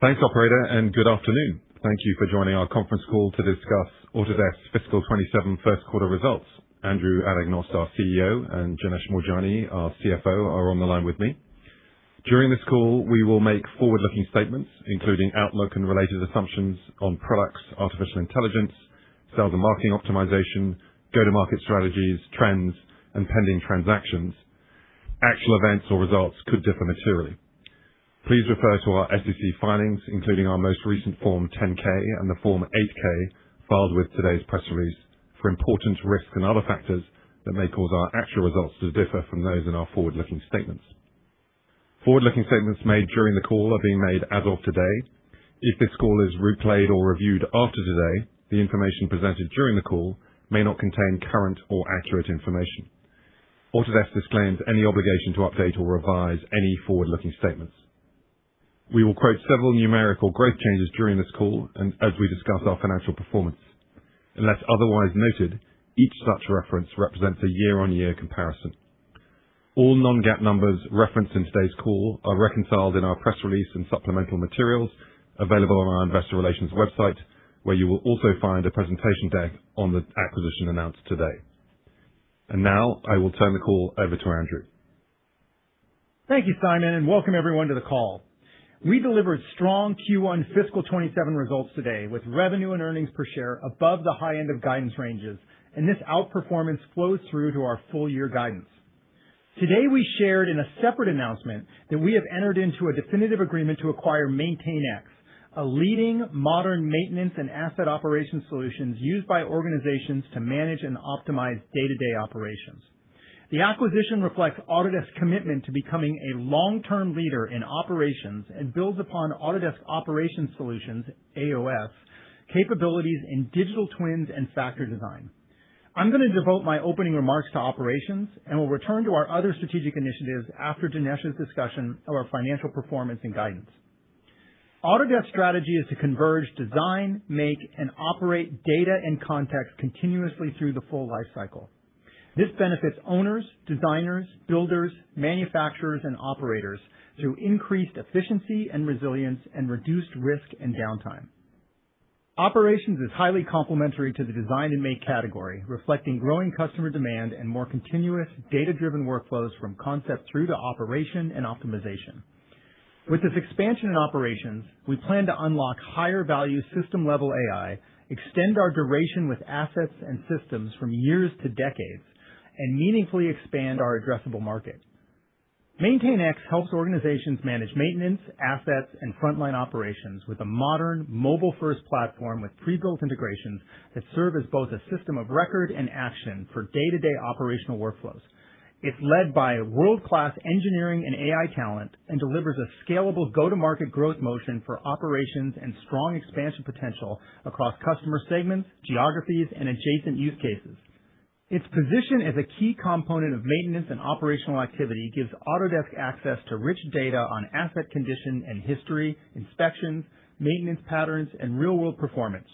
Thanks, operator, and good afternoon. Thank you for joining our conference call to discuss Autodesk's fiscal 27 first quarter results. Andrew Anagnost, our CEO, and Janesh Moorjani, our CFO, are on the line with me. During this call, we will make forward-looking statements, including outlook and related assumptions on products, artificial intelligence, sales and marketing optimization, go-to-market strategies, trends, and pending transactions. Actual events or results could differ materially. Please refer to our SEC filings, including our most recent Form 10-K and the Form 8-K filed with today's press release, for important risks and other factors that may cause our actual results to differ from those in our forward-looking statements. Forward-looking statements made during the call are being made as of today. If this call is replayed or reviewed after today, the information presented during the call may not contain current or accurate information. Autodesk disclaims any obligation to update or revise any forward-looking statements. We will quote several numerical growth changes during this call and as we discuss our financial performance. Unless otherwise noted, each such reference represents a year-on-year comparison. All non-GAAP numbers referenced in today's call are reconciled in our press release and supplemental materials available on our investor relations website, where you will also find a presentation deck on the acquisition announced today. And now I will turn the call over to Andrew. Thank you, Simon, and welcome everyone to the call. We delivered strong Q1 fiscal 27 results today with revenue and earnings per share above the high end of guidance ranges, and this outperformance flows through to our full year guidance. Today we shared in a separate announcement that we have entered into a definitive agreement to acquire MaintainX, a leading modern maintenance and asset operations solutions used by organizations to manage and optimize day-to-day operations. The acquisition reflects Autodesk's commitment to becoming a long-term leader in operations and builds upon Autodesk Operations Solutions, AOS, capabilities in digital twins and factor design. I'm going to devote my opening remarks to operations and will return to our other strategic initiatives after Janesh's discussion of our financial performance and guidance. Autodesk's strategy is to converge design, make, and operate data and context continuously through the full lifecycle. This benefits owners, designers, builders, manufacturers, and operators through increased efficiency and resilience and reduced risk and downtime. Operations is highly complementary to the design and make category, reflecting growing customer demand and more continuous data-driven workflows from concept through to operation and optimization. With this expansion in operations, we plan to unlock higher value system-level AI, extend our duration with assets and systems from years to decades, and meaningfully expand our addressable market. MaintainX helps organizations manage maintenance, assets, and frontline operations with a modern, mobile-first platform with pre-built integrations that serve as both a system of record and action for day-to-day operational workflows. It's led by world-class engineering and AI talent and delivers a scalable go-to-market growth motion for operations and strong expansion potential across customer segments, geographies, and adjacent use cases. Its position as a key component of maintenance and operational activity gives Autodesk access to rich data on asset condition and history, inspections, maintenance patterns, and real-world performance.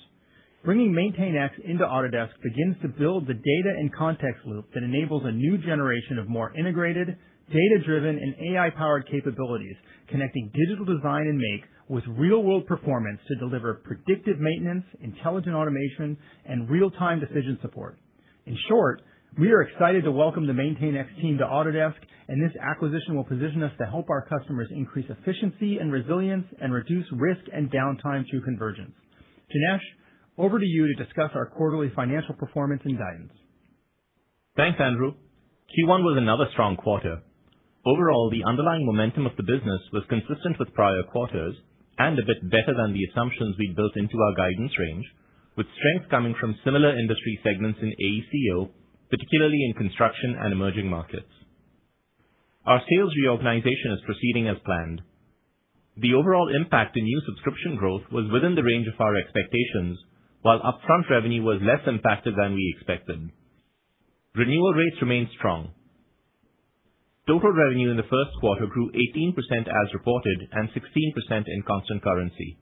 Bringing MaintainX into Autodesk begins to build the data and context loop that enables a new generation of more integrated, data-driven, and AI-powered capabilities, connecting digital design and make with real-world performance to deliver predictive maintenance, intelligent automation, and real-time decision support. In short, we are excited to welcome the MaintainX team to Autodesk, and this acquisition will position us to help our customers increase efficiency and resilience and reduce risk and downtime through convergence. Janesh, over to you to discuss our quarterly financial performance and guidance. Thanks, Andrew. Q1 was another strong quarter. Overall, the underlying momentum of the business was consistent with prior quarters and a bit better than the assumptions we built into our guidance range, with strength coming from similar industry segments in AECO, particularly in construction and emerging markets. Our sales reorganization is proceeding as planned. The overall impact to new subscription growth was within the range of our expectations, while upfront revenue was less impacted than we expected. Renewal rates remained strong. Total revenue in the first quarter grew 18% as reported and 16% in constant currency.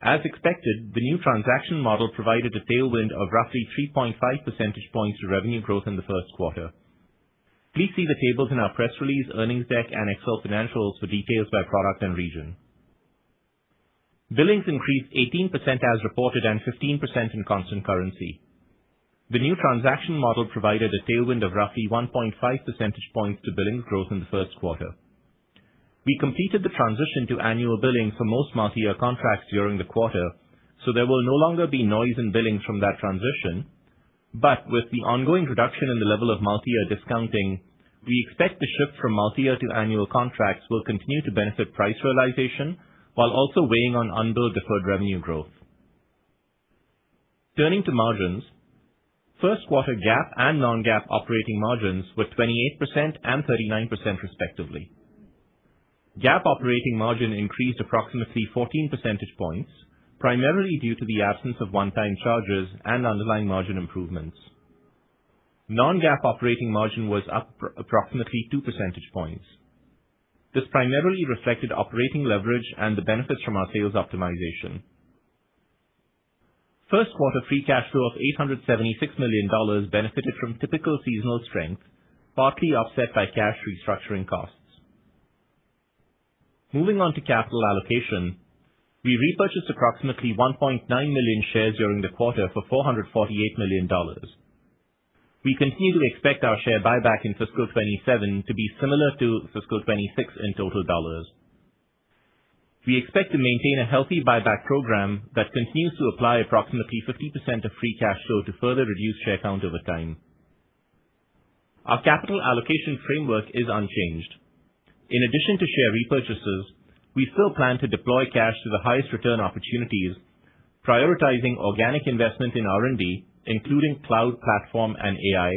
As expected, the new transaction model provided a tailwind of roughly 3.5 percentage points to revenue growth in the first quarter. Please see the tables in our press release, earnings deck, and Excel financials for details by product and region. Billings increased 18% as reported and 15% in constant currency. The new transaction model provided a tailwind of roughly 1.5 percentage points to billings growth in the first quarter. We completed the transition to annual billings for most multi-year contracts during the quarter, so there will no longer be noise in billings from that transition. But with the ongoing reduction in the level of multi-year discounting, we expect the shift from multi-year to annual contracts will continue to benefit price realization while also weighing on unbilled deferred revenue growth. Turning to margins, first quarter GAAP and non-GAAP operating margins were 28% and 39% respectively. GAAP operating margin increased approximately 14 percentage points, primarily due to the absence of one-time charges and underlying margin improvements. Non-GAAP operating margin was up approximately 2 percentage points. This primarily reflected operating leverage and the benefits from our sales optimization. First quarter free cash flow of $876 million benefited from typical seasonal strength, partly offset by cash restructuring costs. Moving on to capital allocation, we repurchased approximately 1.9 million shares during the quarter for $448 million. We continue to expect our share buyback in fiscal 27 to be similar to fiscal 26 in total dollars. We expect to maintain a healthy buyback program that continues to apply approximately 50% of free cash flow to further reduce share count over time. Our capital allocation framework is unchanged. In addition to share repurchases, we still plan to deploy cash to the highest return opportunities, prioritizing organic investment in R&D, including cloud, platform, and AI,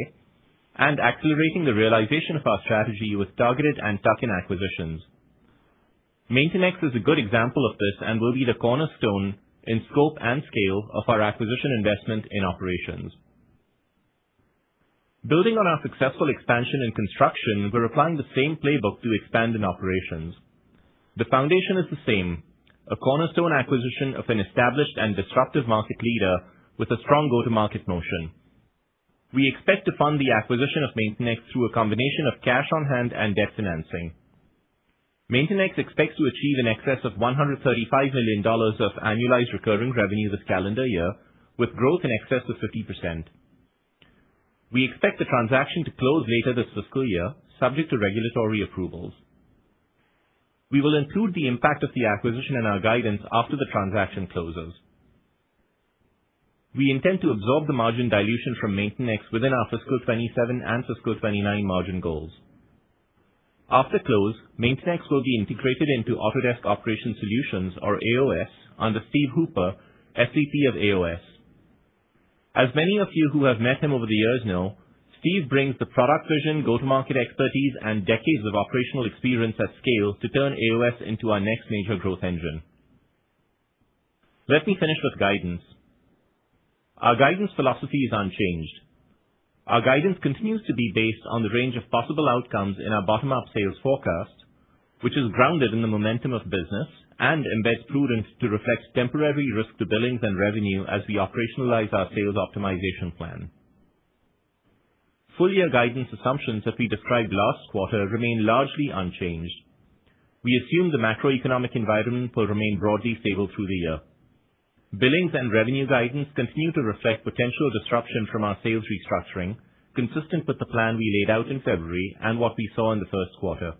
and accelerating the realization of our strategy with targeted and tuck-in acquisitions. MaintainX is a good example of this and will be the cornerstone in scope and scale of our acquisition investment in operations. Building on our successful expansion in construction, we're applying the same playbook to expand in operations. The foundation is the same, a cornerstone acquisition of an established and disruptive market leader with a strong go-to-market motion. We expect to fund the acquisition of MaintainX through a combination of cash on hand and debt financing. MaintainX expects to achieve in excess of $135 million of annualized recurring revenue this calendar year, with growth in excess of 50%. We expect the transaction to close later this fiscal year, subject to regulatory approvals. We will include the impact of the acquisition in our guidance after the transaction closes. We intend to absorb the margin dilution from MaintainX within our fiscal 27 and fiscal 29 margin goals. After close, MaintainX will be integrated into Autodesk Operations Solutions, or AOS, under Steve Hooper, SVP of AOS. As many of you who have met him over the years know, Steve brings the product vision, go-to-market expertise, and decades of operational experience at scale to turn AOS into our next major growth engine. Let me finish with guidance. Our guidance philosophy is unchanged. Our guidance continues to be based on the range of possible outcomes in our bottom-up sales forecast, which is grounded in the momentum of business and embeds prudence to reflect temporary risk to billings and revenue as we operationalize our sales optimization plan. Full-year guidance assumptions that we described last quarter remain largely unchanged. We assume the macroeconomic environment will remain broadly stable through the year. Billings and revenue guidance continue to reflect potential disruption from our sales restructuring, consistent with the plan we laid out in February and what we saw in the first quarter.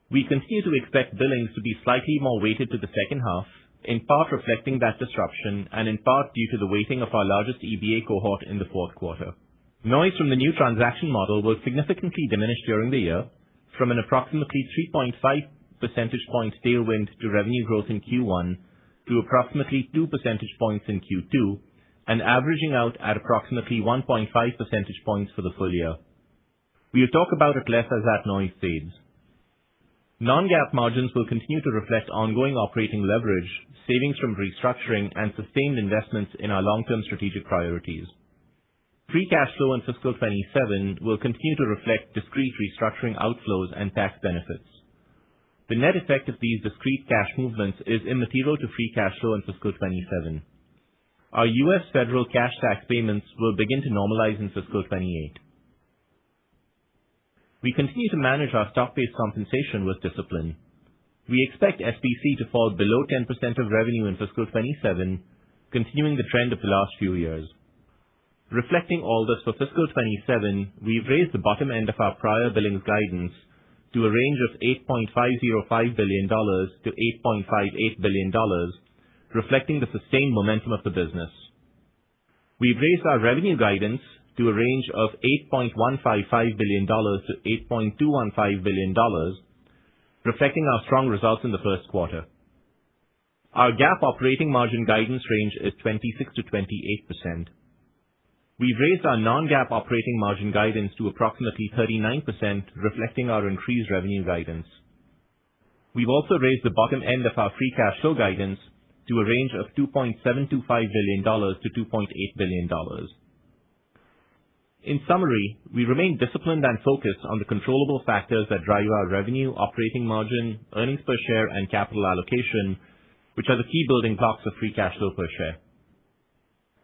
We continue to expect billings to be slightly more weighted to the second half, in part reflecting that disruption and in part due to the weighting of our largest EBA cohort in the fourth quarter. Noise from the new transaction model will significantly diminish during the year, from an approximately 3.5 percentage point tailwind to revenue growth in Q1 to approximately 2 percentage points in Q2, and averaging out at approximately 1.5 percentage points for the full year. We'll talk about it less as that noise fades. Non-GAAP margins will continue to reflect ongoing operating leverage, savings from restructuring, and sustained investments in our long-term strategic priorities. Free cash flow in fiscal 27 will continue to reflect discrete restructuring outflows and tax benefits. The net effect of these discrete cash movements is immaterial to free cash flow in fiscal 27. Our U.S. federal cash tax payments will begin to normalize in fiscal 28. We continue to manage our stock-based compensation with discipline. We expect SBC to fall below 10% of revenue in fiscal 27, continuing the trend of the last few years. Reflecting all this for fiscal 27, we've raised the bottom end of our prior billings guidance to a range of $8.505 billion to $8.58 billion, reflecting the sustained momentum of the business. We've raised our revenue guidance to a range of $8.155 billion to $8.215 billion, reflecting our strong results in the first quarter. Our GAAP operating margin guidance range is 26 to 28%. We've raised our non-GAAP operating margin guidance to approximately 39%, reflecting our increased revenue guidance. We've also raised the bottom end of our free cash flow guidance to a range of $2.725 billion to $2.8 billion. In summary, we remain disciplined and focused on the controllable factors that drive our revenue, operating margin, earnings per share, and capital allocation, which are the key building blocks of free cash flow per share.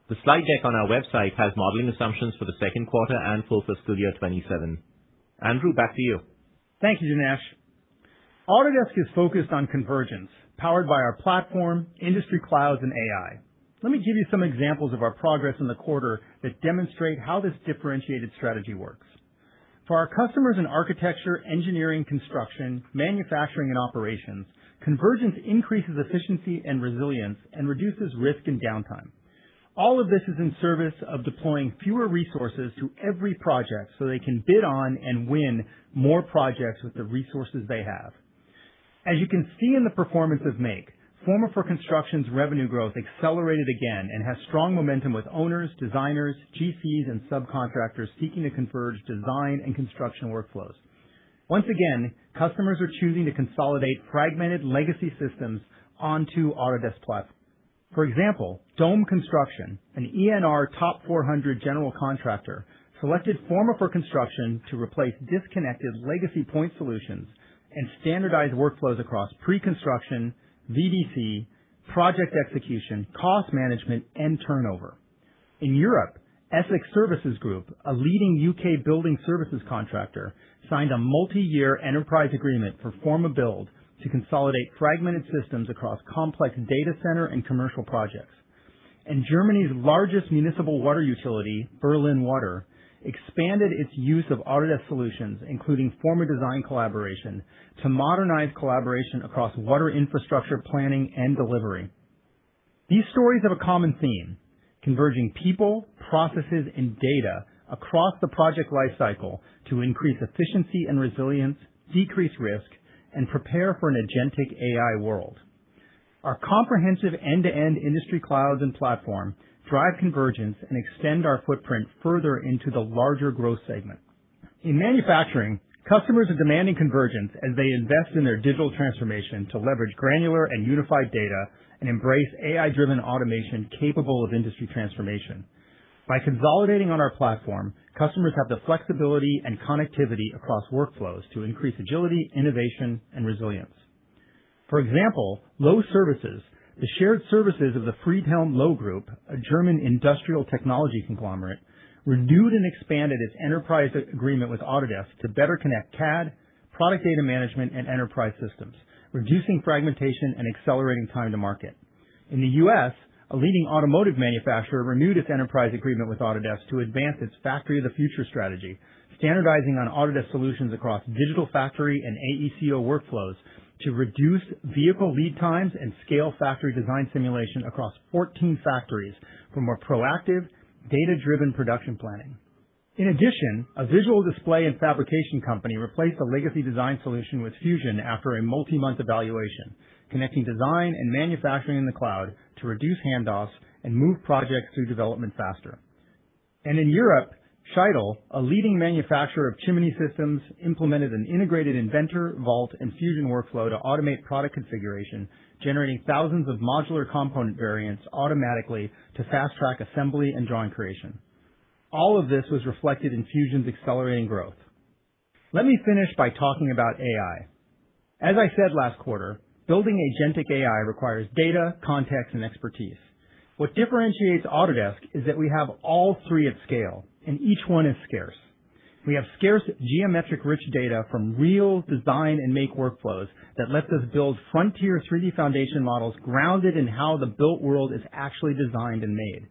The slide deck on our website has modeling assumptions for the second quarter and full fiscal year 27. Andrew, back to you. Thank you, Dinesh. Autodesk is focused on convergence, powered by our platform, industry clouds, and AI. Let me give you some examples of our progress in the quarter that demonstrate how this differentiated strategy works. For our customers in architecture, engineering, construction, manufacturing, and operations, convergence increases efficiency and resilience and reduces risk and downtime. All of this is in service of deploying fewer resources to every project so they can bid on and win more projects with the resources they have. As you can see in the performance of Make, Forma for Construction's revenue growth accelerated again and has strong momentum with owners, designers, GCs, and subcontractors seeking to converge design and construction workflows. Once again, customers are choosing to consolidate fragmented legacy systems onto Autodesk platform. For example, Dome Construction, an ENR Top 400 general contractor, selected Forma for Construction to replace disconnected legacy point solutions and standardize workflows across pre-construction, VDC, project execution, cost management, and turnover. In Europe, Essex Services Group, a leading UK building services contractor, signed a multi-year enterprise agreement for Forma Build to consolidate fragmented systems across complex data center and commercial projects. And Germany's largest municipal water utility, Berlin Water, expanded its use of Autodesk solutions, including Forma Design Collaboration, to modernize collaboration across water infrastructure planning and delivery. These stories have a common theme: converging people, processes, and data across the project lifecycle to increase efficiency and resilience, decrease risk, and prepare for an agentic AI world. Our comprehensive end-to-end industry clouds and platform drive convergence and extend our footprint further into the larger growth segment. In manufacturing, customers are demanding convergence as they invest in their digital transformation to leverage granular and unified data and embrace AI-driven automation capable of industry transformation. By consolidating on our platform, customers have the flexibility and connectivity across workflows to increase agility, innovation, and resilience. For example, Lowe Services, the shared services of the Friedhelm Lowe Group, a German industrial technology conglomerate, renewed and expanded its enterprise agreement with Autodesk to better connect CAD, product data management, and enterprise systems, reducing fragmentation and accelerating time to market. In the U.S., a leading automotive manufacturer renewed its enterprise agreement with Autodesk to advance its Factory of the Future strategy, standardizing on Autodesk solutions across digital factory and AECO workflows to reduce vehicle lead times and scale factory design simulation across 14 factories for more proactive, data-driven production planning. In addition, a visual display and fabrication company replaced a legacy design solution with Fusion after a multi-month evaluation, connecting design and manufacturing in the cloud to reduce handoffs and move projects through development faster. And in Europe, Scheidel, a leading manufacturer of chimney systems, implemented an integrated Inventor, Vault, and Fusion workflow to automate product configuration, generating thousands of modular component variants automatically to fast-track assembly and drawing creation. All of this was reflected in Fusion's accelerating growth. Let me finish by talking about AI. As I said last quarter, building agentic AI requires data, context, and expertise. What differentiates Autodesk is that we have all three at scale, and each one is scarce. We have scarce geometric-rich data from real design and make workflows that lets us build frontier 3D foundation models grounded in how the built world is actually designed and made.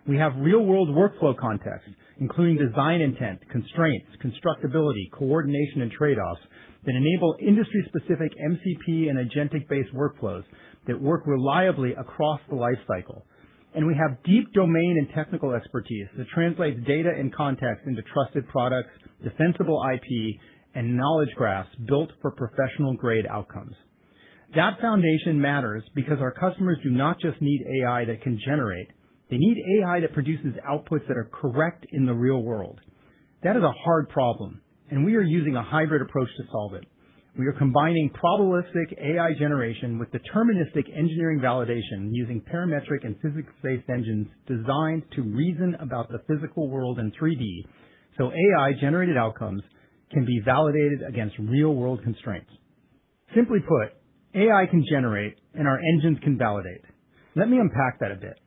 We have real-world workflow context, including design intent, constraints, constructability, coordination, and trade-offs that enable industry-specific MCP and agentic-based workflows that work reliably across the lifecycle. And we have deep domain and technical expertise that translates data and context into trusted products, defensible IP, and knowledge graphs built for professional-grade outcomes. That foundation matters because our customers do not just need AI that can generate. They need AI that produces outputs that are correct in the real world. That is a hard problem, and we are using a hybrid approach to solve it. We are combining probabilistic AI generation with deterministic engineering validation using parametric and physics-based engines designed to reason about the physical world in 3D, so AI-generated outcomes can be validated against real-world constraints. Simply put, AI can generate, and our engines can validate. Let me unpack that a bit.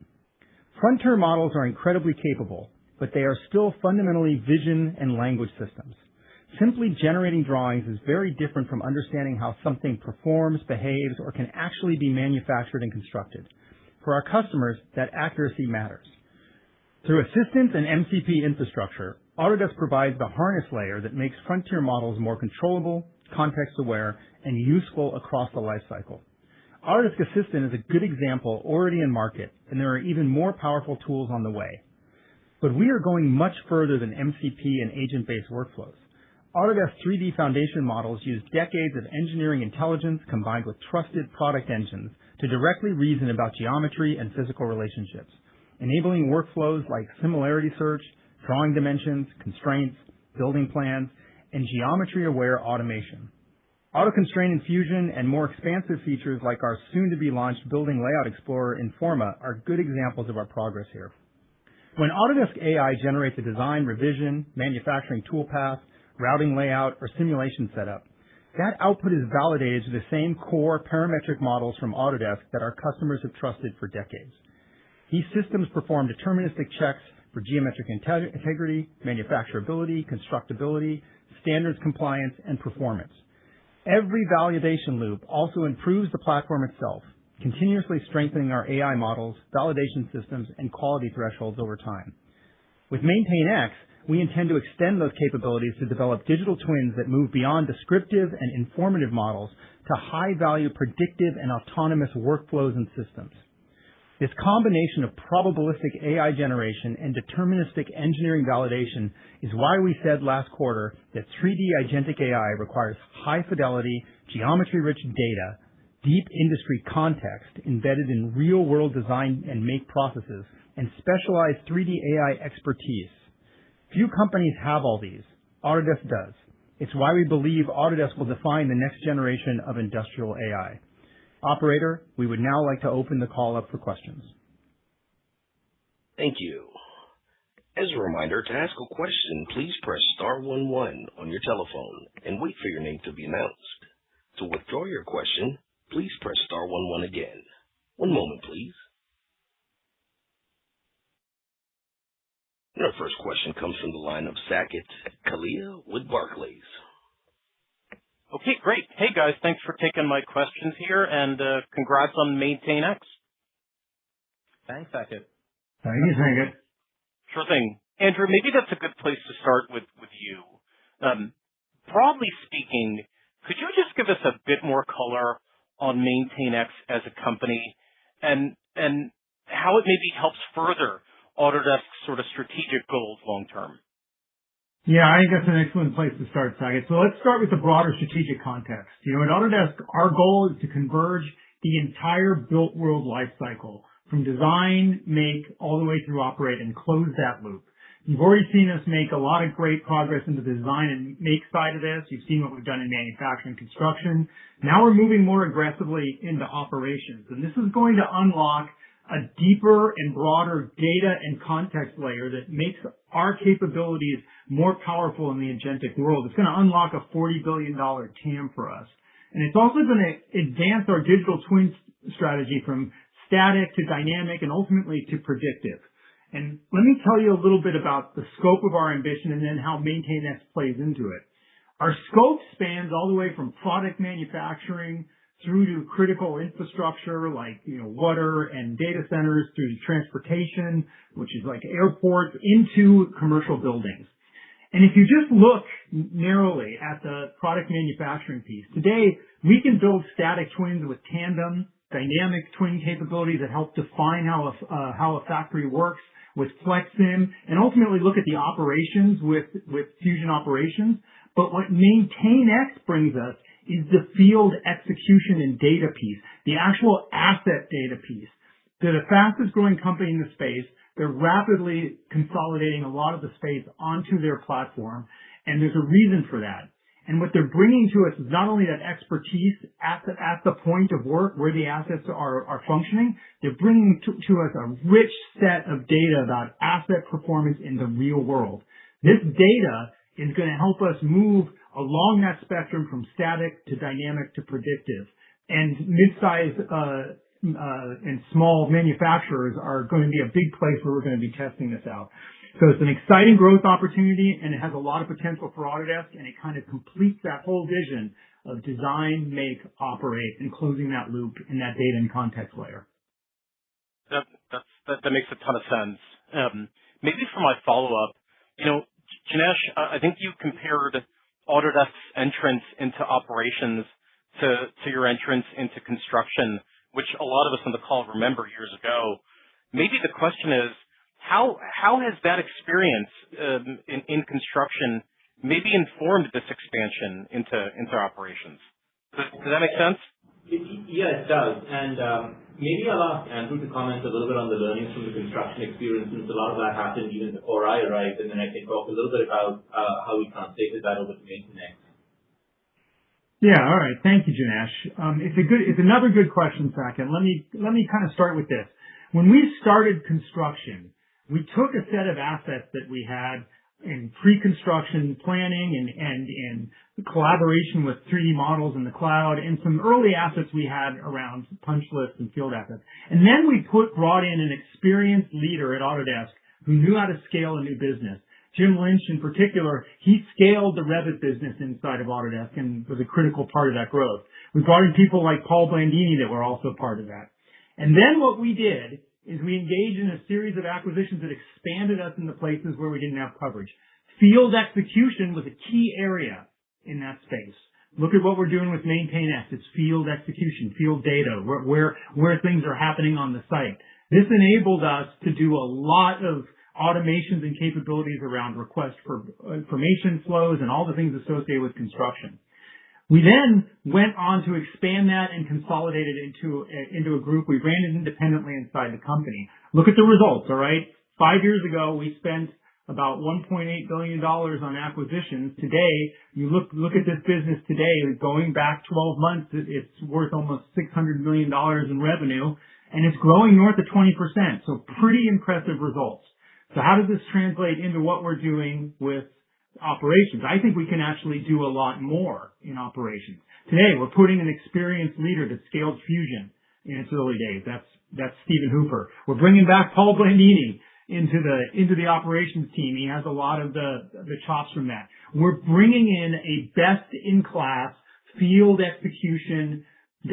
Frontier models are incredibly capable, but they are still fundamentally vision and language systems. Simply generating drawings is very different from understanding how something performs, behaves, or can actually be manufactured and constructed. For our customers, that accuracy matters. Through assistance and MCP infrastructure, Autodesk provides the harness layer that makes frontier models more controllable, context-aware, and useful across the lifecycle. Autodesk Assistant is a good example already in market, and there are even more powerful tools on the way. But we are going much further than MCP and agent-based workflows. Autodesk 3D foundation models use decades of engineering intelligence combined with trusted product engines to directly reason about geometry and physical relationships, enabling workflows like similarity search, drawing dimensions, constraints, building plans, and geometry-aware automation. Auto-constraint in Fusion and more expansive features like our soon-to-be-launched Building Layout Explorer in Forma are good examples of our progress here. When Autodesk AI generates a design revision, manufacturing toolpath, routing layout, or simulation setup, that output is validated to the same core parametric models from Autodesk that our customers have trusted for decades. These systems perform deterministic checks for geometric integrity, manufacturability, constructability, standards compliance, and performance. Every validation loop also improves the platform itself, continuously strengthening our AI models, validation systems, and quality thresholds over time. With MaintainX, we intend to extend those capabilities to develop digital twins that move beyond descriptive and informative models to high-value predictive and autonomous workflows and systems. This combination of probabilistic AI generation and deterministic engineering validation is why we said last quarter that 3D agentic AI requires high-fidelity, geometry-rich data, deep industry context embedded in real-world design and make processes, and specialized 3D AI expertise. Few companies have all these. Autodesk does. It's why we believe Autodesk will define the next generation of industrial AI. Operator, we would now like to open the call up for questions. Thank you. As a reminder, to ask a question, please press *11 on your telephone and wait for your name to be announced. To withdraw your question, please press *11 again. One moment, please. And our first question comes from the line of Saket Kalia with Barclays. Okay, great. Hey, guys, thanks for taking my questions here, and congrats on MaintainX. Thanks, Saket. Thank you, Saket. Sure thing. Andrew, maybe that's a good place to start with you. Broadly speaking, could you just give us a bit more color on MaintainX as a company and how it maybe helps further Autodesk's sort of strategic goals long term? Yeah, I think that's an excellent place to start, Saget. So let's start with the broader strategic context. At Autodesk, our goal is to converge the entire built world lifecycle from design, make, all the way through operate and close that loop. You've already seen us make a lot of great progress in the design and make side of this. You've seen what we've done in manufacturing and construction. Now we're moving more aggressively into operations. And this is going to unlock a deeper and broader data and context layer that makes our capabilities more powerful in the agentic world. It's going to unlock a $40 billion TAM for us. And it's also going to advance our digital twin strategy from static to dynamic and ultimately to predictive. And let me tell you a little bit about the scope of our ambition and then how MaintainX plays into it. Our scope spans all the way from product manufacturing through to critical infrastructure like, water and data centers, through to transportation, which is like airports, into commercial buildings. And if you just look narrowly at the product manufacturing piece, today we can build static twins with tandem, dynamic twin capabilities that help define how a factory works with FlexSim, and ultimately look at the operations with Fusion Operations. But what MaintainX brings us is the field execution and data piece, the actual asset data piece. They're the fastest growing company in the space. They're rapidly consolidating a lot of the space onto their platform, and there's a reason for that. And what they're bringing to us is not only that expertise at the point of work where the assets are functioning, they're bringing to us a rich set of data about asset performance in the real world. This data is going to help us move along that spectrum from static to dynamic to predictive. And mid-sized and small manufacturers are going to be a big place where we're going to be testing this out. So it's an exciting growth opportunity, and it has a lot of potential for Autodesk, and it kind of completes that whole vision of design, make, operate, and closing that loop in that data and context layer. That makes a ton of sense. Maybe for my follow-up, Janesh, I think you compared Autodesk's entrance into operations to your entrance into construction, which a lot of us on the call remember years ago. Maybe the question is, how has that experience in construction maybe informed this expansion into operations? Does that make sense? Yeah, it does. And maybe I'll ask Andrew to comment a little bit on the learnings from the construction experience, since a lot of that happened even before I arrived, and then I can talk a little bit about how we translated that over to MaintainX. Yeah, all right. Thank you, Janesh. It's another good question, Saket. Let me kind of start with this. When we started construction, we took a set of assets that we had in pre-construction planning and in collaboration with 3D models in the cloud, and some early assets we had around punch lists and field assets. And then we brought in an experienced leader at Autodesk who knew how to scale a new business. Jim Lynch in particular, he scaled the Revit business inside of Autodesk and was a critical part of that growth. We brought in people like Paul Blandini that were also part of that. And then what we did is we engaged in a series of acquisitions that expanded us in the places where we didn't have coverage. Field execution was a key area in that space. Look at what we're doing with MaintainX. It's field execution, field data, where things are happening on the site. This enabled us to do a lot of automations and capabilities around request for information flows and all the things associated with construction. We then went on to expand that and consolidate it into a group. We ran it independently inside the company. Look at the results, all right? 5 years ago, we spent about $1.8 billion on acquisitions. Today, you look at this business today, going back 12 months, it's worth almost $600 million in revenue, and it's growing north of 20%. So pretty impressive results. So how does this translate into what we're doing with operations? I think we can actually do a lot more in operations. Today, we're putting an experienced leader that scaled Fusion in its early days. That's Stephen Hooper. We're bringing back Paul Blandini into the operations team. He has a lot of the chops from that. We're bringing in a best-in-class field execution,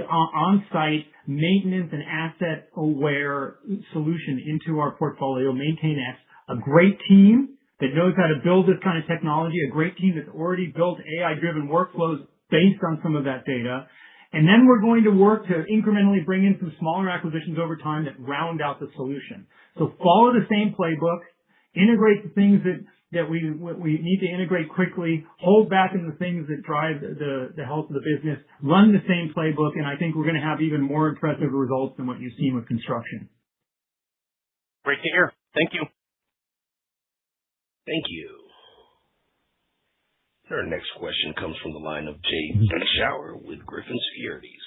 on-site maintenance and asset-aware solution into our portfolio, MaintainX. A great team that knows how to build this kind of technology, a great team that's already built AI-driven workflows based on some of that data. And then we're going to work to incrementally bring in some smaller acquisitions over time that round out the solution. So follow the same playbook, integrate the things that we need to integrate quickly, hold back in the things that drive the health of the business, run the same playbook, and I think we're going to have even more impressive results than what you've seen with construction. Great to hear. Thank you. Thank you. Our next question comes from the line of Jay Vleeschhouwer with Griffin Securities.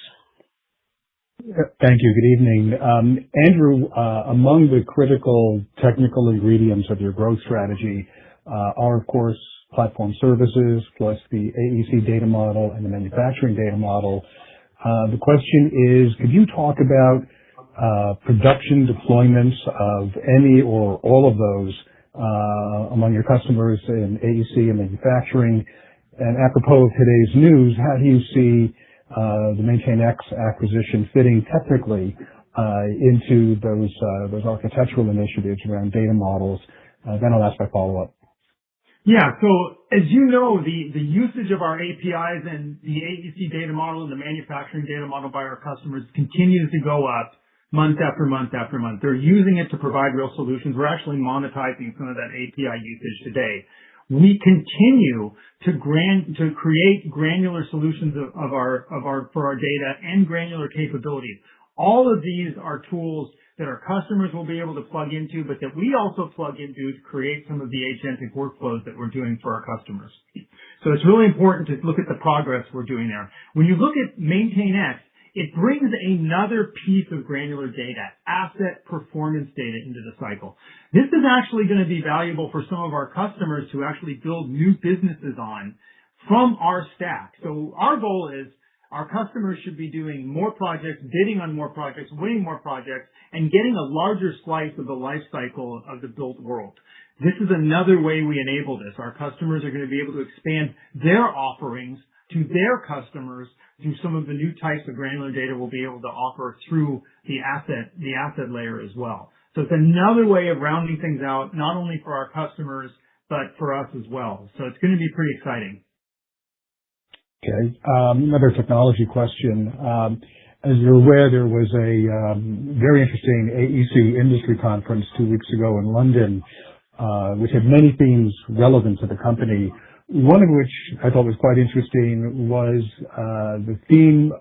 Thank you. Good evening. Andrew, among the critical technical ingredients of your growth strategy are, of course, platform services plus the AEC data model and the manufacturing data model. The question is, could you talk about production deployments of any or all of those among your customers in AEC and manufacturing? And apropos of today's news, how do you see the MaintainX acquisition fitting technically into those architectural initiatives around data models? Then I'll ask my follow-up. Yeah. So as you know, the usage of our APIs and the AEC data model and the manufacturing data model by our customers continues to go up month after month after month. They're using it to provide real solutions. We're actually monetizing some of that API usage today. We continue to create granular solutions for our data and granular capabilities. All of these are tools that our customers will be able to plug into, but that we also plug into to create some of the agentic workflows that we're doing for our customers. So it's really important to look at the progress we're doing there. When you look at MaintainX, it brings another piece of granular data, asset performance data, into the cycle. This is actually going to be valuable for some of our customers to actually build new businesses on from our stack. So our goal is our customers should be doing more projects, bidding on more projects, winning more projects, and getting a larger slice of the life cycle of the built world. This is another way we enable this. Our customers are going to be able to expand their offerings to their customers through some of the new types of granular data we'll be able to offer through the asset layer as well. So it's another way of rounding things out, not only for our customers, but for us as well. So it's going to be pretty exciting. Okay. Another technology question. As you're aware, there was a very interesting AEC industry conference 2 weeks ago in London, which had many themes relevant to the company. One of which I thought was quite interesting was the theme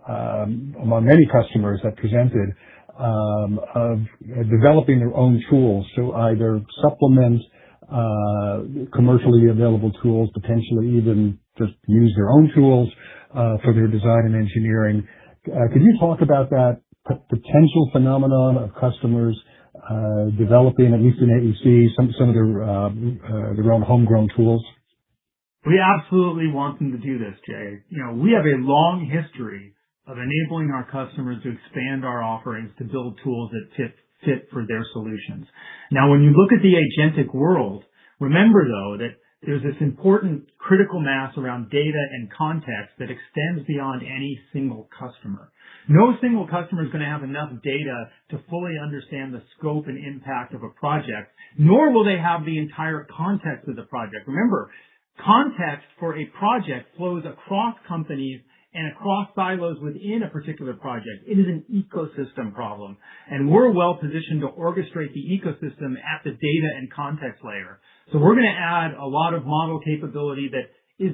among many customers that presented of developing their own tools to either supplement commercially available tools, potentially even just use their own tools for their design and engineering. Could you talk about that potential phenomenon of customers developing, at least in AEC, some of their own homegrown tools? We absolutely want them to do this, Jay. We have a long history of enabling our customers to expand our offerings to build tools that fit for their solutions. Now, when you look at the agentic world, remember though that there's this important critical mass around data and context that extends beyond any single customer. No single customer is going to have enough data to fully understand the scope and impact of a project, nor will they have the entire context of the project. Remember, context for a project flows across companies and across silos within a particular project. It is an ecosystem problem, and we're well positioned to orchestrate the ecosystem at the data and context layer. So we're going to add a lot of model capability that is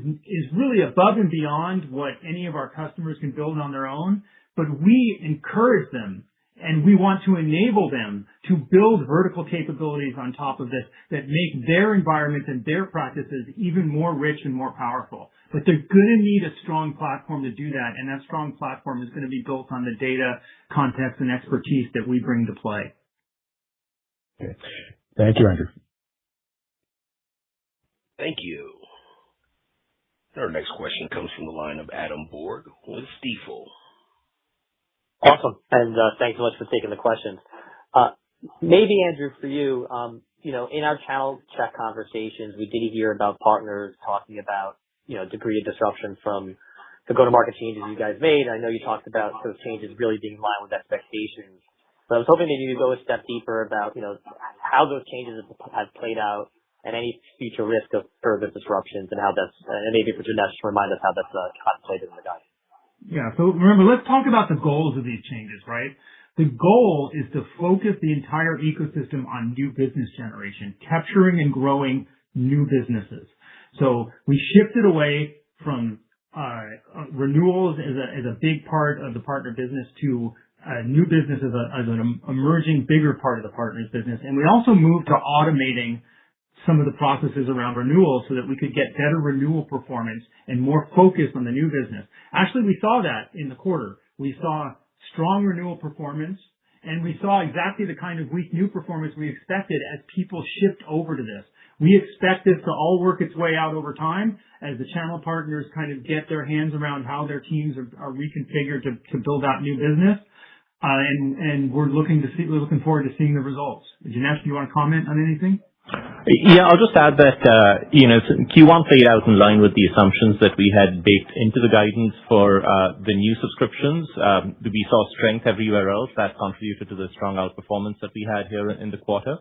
really above and beyond what any of our customers can build on their own, but we encourage them and we want to enable them to build vertical capabilities on top of this that make their environments and their practices even more rich and more powerful. But they're going to need a strong platform to do that, and that strong platform is going to be built on the data, context, and expertise that we bring to play. Okay. Thank you, Andrew. Thank you. Our next question comes from the line of Adam Borg with Stifel. Awesome. And thanks so much for taking the questions. Maybe, Andrew, for you, in our channel check conversations, we did hear about partners talking about, degree of disruption from the go-to-market changes you guys made. I know you talked about those changes really being in line with expectations. But I was hoping maybe you could go a step deeper about, how those changes have played out and any future risk of further disruptions and how that's, and maybe for Janesh, remind us how that's contemplated in the guide. Yeah. So remember, let's talk about the goals of these changes, right? The goal is to focus the entire ecosystem on new business generation, capturing and growing new businesses. So we shifted away from renewals as a big part of the partner business to new business as an emerging bigger part of the partner's business. And we also moved to automating some of the processes around renewals so that we could get better renewal performance and more focus on the new business. Actually, we saw that in the quarter. We saw strong renewal performance, and we saw exactly the kind of weak new performance we expected as people shift over to this. We expect this to all work its way out over time as the channel partners kind of get their hands around how their teams are reconfigured to build out new business. and we're looking forward to seeing the results. Janesh, do you want to comment on anything? Yeah, I'll just add that, Q1 played out in line with the assumptions that we had baked into the guidance for the new subscriptions. We saw strength everywhere else that contributed to the strong outperformance that we had here in the quarter.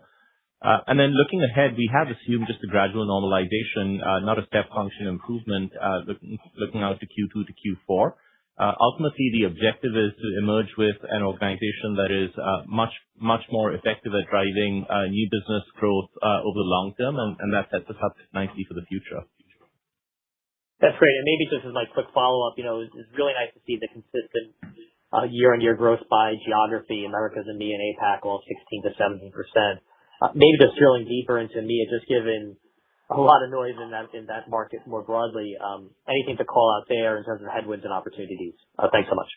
And then looking ahead, we have assumed just a gradual normalization, not a step function improvement, looking out to Q2 to Q4. Ultimately, the objective is to emerge with an organization that is much more effective at driving new business growth over the long term, and that sets us up nicely for the future. That's great. And maybe just as my quick follow-up, it's really nice to see the consistent year-on-year growth by geography, Americas, EMEA, and APAC, all 16 to 17%. Maybe just drilling deeper into EMEA, just given a lot of noise in that market more broadly. Anything to call out there in terms of headwinds and opportunities? Thanks so much.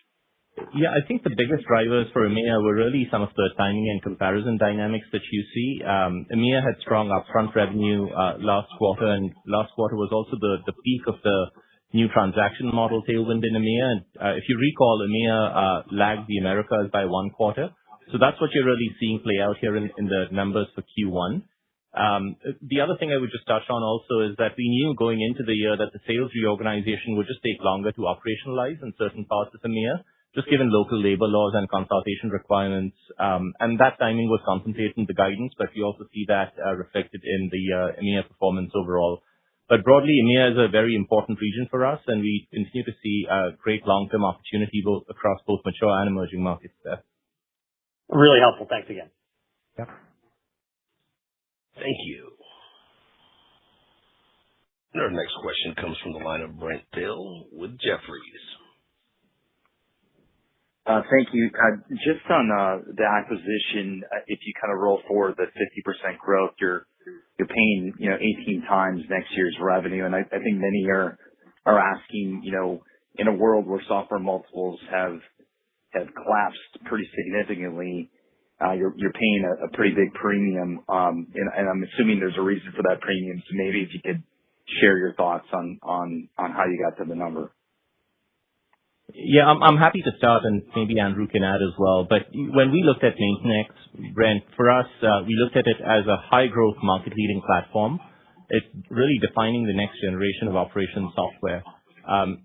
Yeah, I think the biggest drivers for EMEA were really some of the timing and comparison dynamics that you see. EMEA had strong upfront revenue last quarter, and last quarter was also the peak of the new transaction model tailwind in EMEA. And if you recall, EMEA lagged the Americas by 1 quarter. So that's what you're really seeing play out here in the numbers for Q1. The other thing I would just touch on also is that we knew going into the year that the sales reorganization would just take longer to operationalize in certain parts of EMEA, just given local labor laws and consultation requirements. And that timing was contemplated in the guidance, but we also see that reflected in the EMEA performance overall. But broadly, EMEA is a very important region for us, and we continue to see great long-term opportunity across both mature and emerging markets there. Really helpful. Thanks again. Yep. Thank you. And our next question comes from the line of Brent Thill with Jefferies. Thank you. Just on the acquisition, if you kind of roll forward the 50% growth, you're paying 18 times next year's revenue, and I think many are asking, in a world where software multiples have collapsed pretty significantly, you're paying a pretty big premium, and I'm assuming there's a reason for that premium. So maybe if you could share your thoughts on how you got to the number. Yeah, I'm happy to start, and maybe Andrew can add as well. But when we looked at MaintainX, Brent, for us, we looked at it as a high-growth, market-leading platform. It's really defining the next generation of operations software.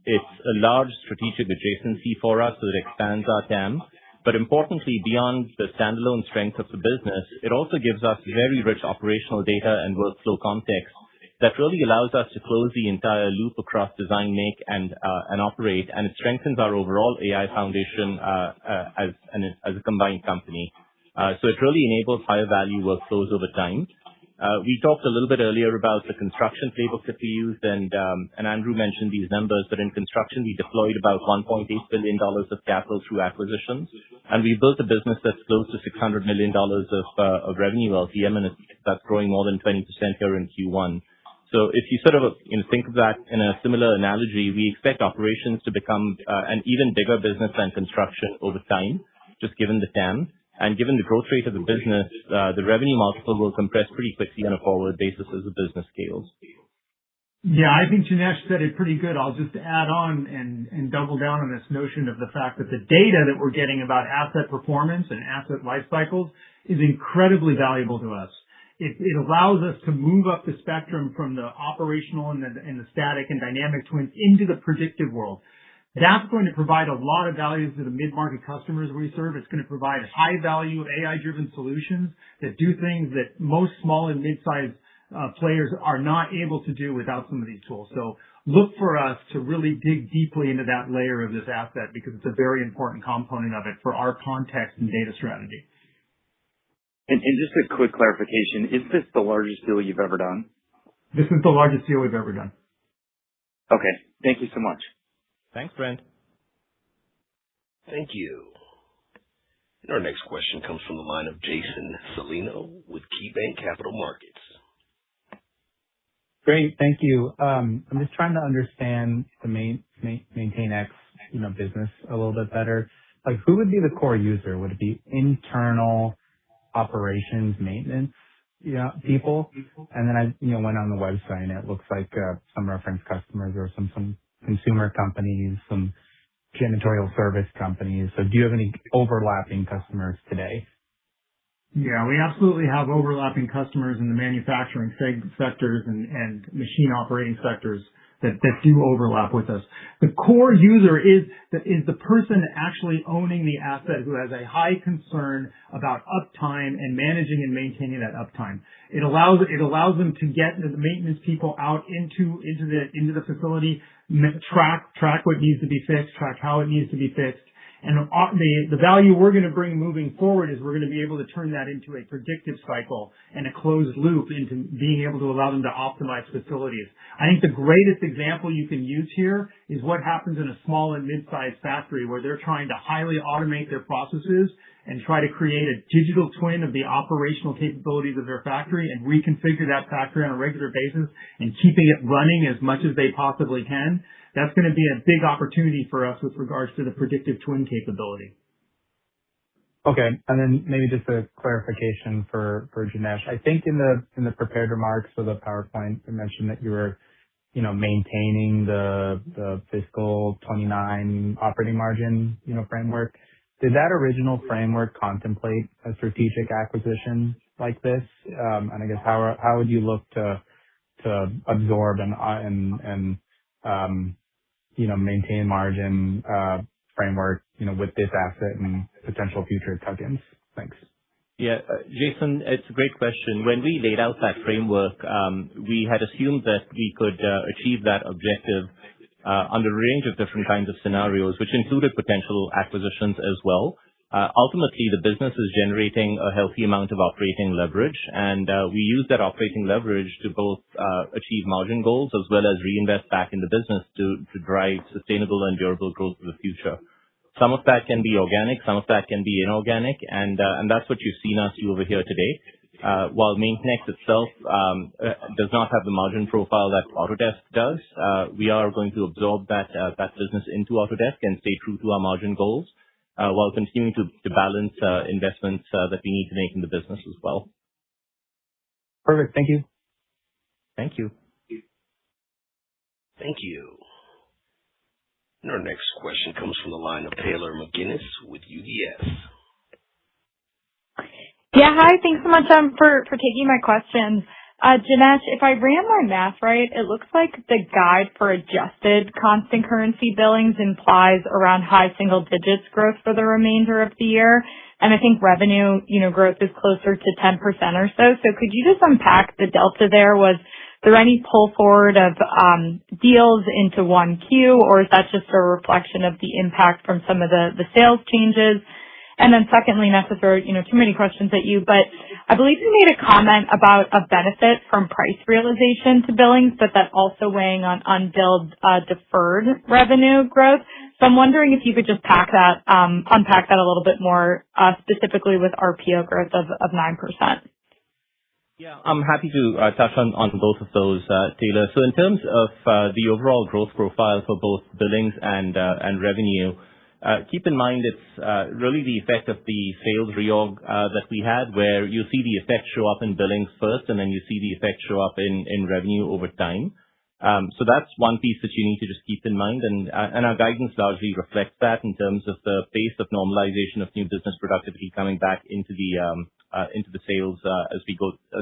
It's a large strategic adjacency for us that expands our TAM. But importantly, beyond the standalone strength of the business, it also gives us very rich operational data and workflow context that really allows us to close the entire loop across design, make, and operate, and it strengthens our overall AI foundation as a combined company. So it really enables higher value workflows over time. We talked a little bit earlier about the construction playbook that we used, and Andrew mentioned these numbers, but in construction, we deployed about $1.8 billion of capital through acquisitions, and we built a business that's close to $600 million of revenue LTM, and that's growing more than 20% here in Q1. So if you sort of think of that in a similar analogy, we expect operations to become an even bigger business than construction over time, just given the TAM. And given the growth rate of the business, the revenue multiple will compress pretty quickly on a forward basis as the business scales. Yeah, I think Janesh said it pretty good. I'll just add on and double down on this notion of the fact that the data that we're getting about asset performance and asset life cycles is incredibly valuable to us. It allows us to move up the spectrum from the operational and the static and dynamic twins into the predictive world. That's going to provide a lot of value to the mid-market customers we serve. It's going to provide high-value AI-driven solutions that do things that most small and mid-sized players are not able to do without some of these tools. So look for us to really dig deeply into that layer of this asset because it's a very important component of it for our context and data strategy. And just a quick clarification, is this the largest deal you've ever done? This is the largest deal we've ever done. Okay. Thank you so much. Thanks, Brent. Thank you. And our next question comes from the line of Jason Celino with KeyBanc Capital Markets. Great. Thank you. I'm just trying to understand the MaintainX business a little bit better. Like, who would be the core user? Would it be internal operations maintenance people? And then I went on the website, and it looks like some reference customers or some consumer companies, some janitorial service companies. So do you have any overlapping customers today? Yeah, we absolutely have overlapping customers in the manufacturing sectors and machine operating sectors that do overlap with us. The core user is the person actually owning the asset who has a high concern about uptime and managing and maintaining that uptime. It allows them to get the maintenance people out into the facility, track what needs to be fixed, track how it needs to be fixed. And the value we're going to bring moving forward is we're going to be able to turn that into a predictive cycle and a closed loop into being able to allow them to optimize facilities. I think the greatest example you can use here is what happens in a small and mid-sized factory where they're trying to highly automate their processes and try to create a digital twin of the operational capabilities of their factory and reconfigure that factory on a regular basis and keeping it running as much as they possibly can. That's going to be a big opportunity for us with regards to the predictive twin capability. Okay. And then maybe just a clarification for Janesh. I think in the prepared remarks for the PowerPoint, you mentioned that you were, maintaining the fiscal 29 operating margin, framework. Did that original framework contemplate a strategic acquisition like this? And I guess how would you look to absorb and maintain margin framework, with this asset and potential future tuck-ins? Thanks. Yeah, Jason, it's a great question. When we laid out that framework, we had assumed that we could achieve that objective under a range of different kinds of scenarios, which included potential acquisitions as well. Ultimately, the business is generating a healthy amount of operating leverage, and we use that operating leverage to both achieve margin goals as well as reinvest back in the business to drive sustainable and durable growth in the future. Some of that can be organic, some of that can be inorganic, and that's what you've seen us do over here today. While MaintainX itself does not have the margin profile that Autodesk does, we are going to absorb that business into Autodesk and stay true to our margin goals, while continuing to balance investments that we need to make in the business as well. Perfect. Thank you. Thank you. Thank you. And our next question comes from the line of Taylor McGinnis with UBS. Yeah, hi. Thanks so much for taking my questions. Janesh, if I ran my math right, it looks like the guide for adjusted constant currency billings implies around high single digits growth for the remainder of the year. And I think revenue, growth is closer to 10% or so. So could you just unpack the delta there? Was there any pull forward of deals into 1Q, or is that just a reflection of the impact from some of the sales changes? And then secondly, not to throw, too many questions at you, but I believe you made a comment about a benefit from price realization to billings, but that also weighing on unbilled deferred revenue growth. So I'm wondering if you could just unpack that a little bit more, specifically with RPO growth of 9%. Yeah, I'm happy to touch on both of those, Taylor. So in terms of the overall growth profile for both billings and revenue, keep in mind it's really the effect of the sales reorg that we had, where you see the effect show up in billings first, and then you see the effect show up in revenue over time. So that's one piece that you need to just keep in mind, and our guidance largely reflects that in terms of the pace of normalization of new business productivity coming back into the sales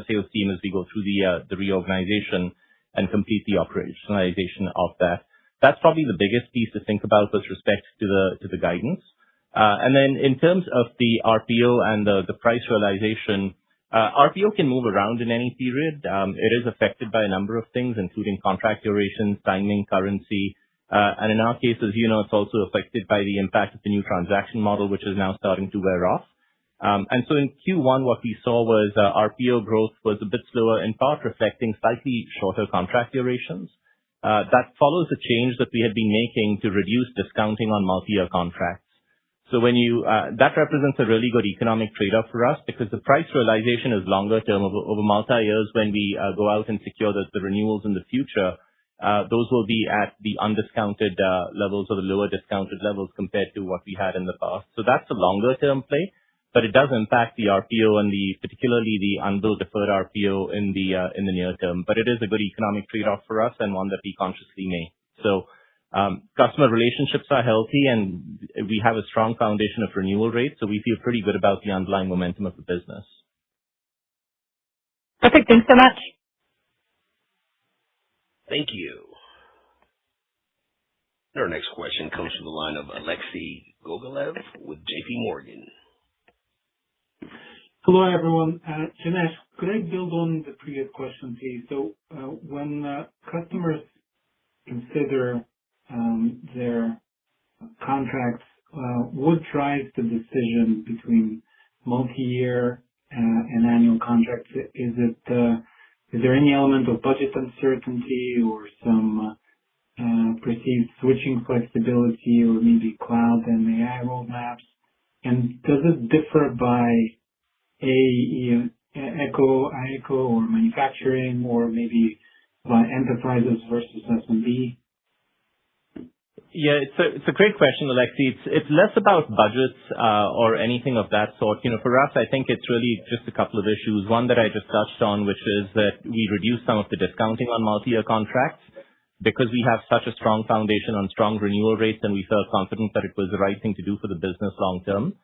sales team as we go through the reorganization and complete the operationalization of that. That's probably the biggest piece to think about with respect to the guidance. And then in terms of the RPO and the price realization, RPO can move around in any period. It is affected by a number of things, including contract durations, timing, currency, and in our case, as you know, it's also affected by the impact of the new transaction model, which is now starting to wear off. And so in Q1, what we saw was RPO growth was a bit slower, in part reflecting slightly shorter contract durations. That follows a change that we had been making to reduce discounting on multi-year contracts. So when that represents a really good economic trade-off for us, because the price realization is longer term over multi-years. When we go out and secure the renewals in the future, those will be at the undiscounted levels or the lower discounted levels compared to what we had in the past. So that's a longer term play, but it does impact the RPO and particularly the unbilled deferred RPO in the near term. But it is a good economic trade-off for us and one that we consciously make. So Customer relationships are healthy, and we have a strong foundation of renewal rates, so we feel pretty good about the underlying momentum of the business. Perfect. Thanks so much. Thank you. Our next question comes from the line of Alexei Gogolev with JP Morgan. Hello, everyone. Janesh, could I build on the previous question, please? So when customers consider their contracts, what drives the decision between multi-year and annual contracts? Is there any element of budget uncertainty or some perceived switching flexibility or maybe cloud and AI roadmaps? And does it differ by IECO or manufacturing, or maybe by enterprises versus SMB? Yeah, it's a great question, Alexei. It's less about budgets or anything of that sort. For us, I think it's really just a couple of issues. One that I just touched on, which is that we reduced some of the discounting on multi-year contracts because we have such a strong foundation on strong renewal rates, and we felt confident that it was the right thing to do for the business long term.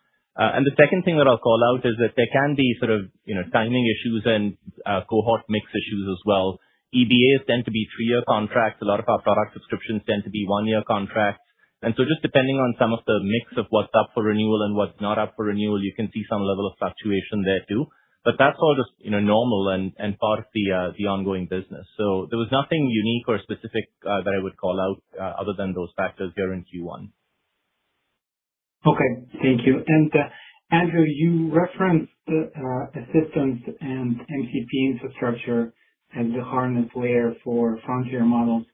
And the second thing that I'll call out is that there can be sort of timing issues and cohort mix issues as well. EBAs tend to be 3-year contracts. A lot of our product subscriptions tend to be 1-year contracts. And so just depending on some of the mix of what's up for renewal and what's not up for renewal, you can see some level of fluctuation there too. But that's all just normal and part of the ongoing business. So there was nothing unique or specific that I would call out other than those factors here in Q1. Okay, thank you. And Andrew, you referenced assistance and MCP infrastructure as the harness layer for frontier models.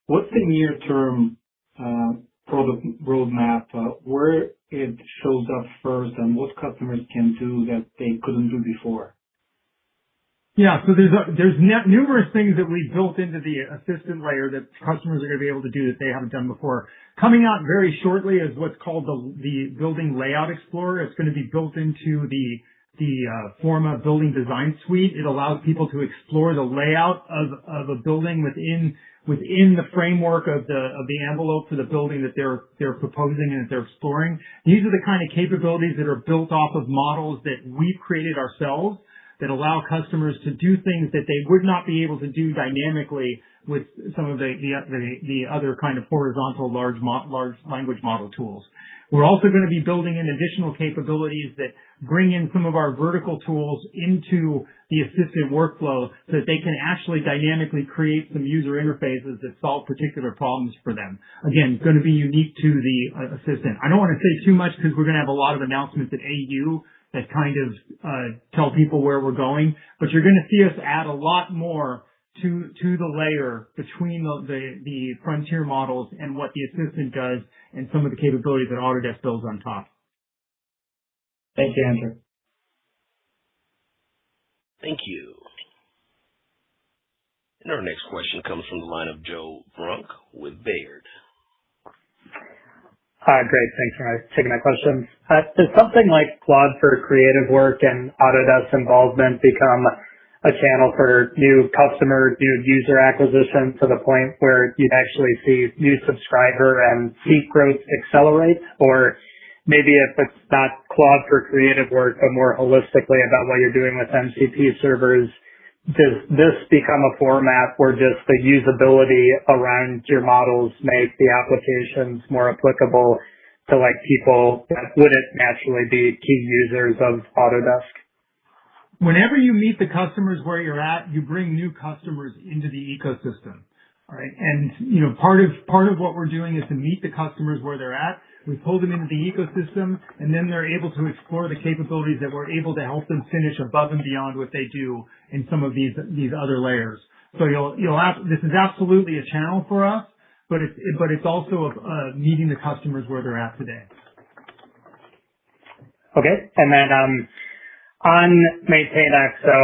What's the near-term product roadmap, where it shows up first, and what customers can do that they couldn't do before? Yeah, so there's numerous things that we built into the assistant layer that customers are going to be able to do that they haven't done before. Coming out very shortly is what's called the Building Layout Explorer. It's going to be built into the Forma Building Design Suite. It allows people to explore the layout of a building within the framework of the envelope for the building that they're proposing and that they're exploring. These are the kind of capabilities that are built off of models that we've created ourselves, that allow customers to do things that they would not be able to do dynamically with some of the other kind of horizontal large language model tools. We're also going to be building in additional capabilities that bring in some of our vertical tools into the assistant workflow so that they can actually dynamically create some user interfaces that solve particular problems for them. Again, going to be unique to the assistant. I don't want to say too much because we're going to have a lot of announcements at AU that kind of tell people where we're going, but you're going to see us add a lot more to the layer between the frontier models and what the assistant does and some of the capabilities that Autodesk builds on top. Thank you, Andrew. Thank you. And our next question comes from the line of Joe Vruwink with Baird. Great. Thanks for taking my questions. Does something like Claude for creative work and Autodesk involvement become a channel for new customer, new user acquisition to the point where you'd actually see new subscriber and seat growth accelerate? Or maybe if it's not Claude for creative work, but more holistically about what you're doing with MCP servers, does this become a format where just the usability around your models make the applications more applicable to like people that wouldn't naturally be key users of Autodesk? Whenever you meet the customers where you're at, you bring new customers into the ecosystem. All right. And, part of what we're doing is to meet the customers where they're at. We pull them into the ecosystem, and then they're able to explore the capabilities that we're able to help them finish above and beyond what they do in some of these other layers. So this is absolutely a channel for us, but it's also meeting the customers where they're at today. Okay. And then, on MaintainX, so,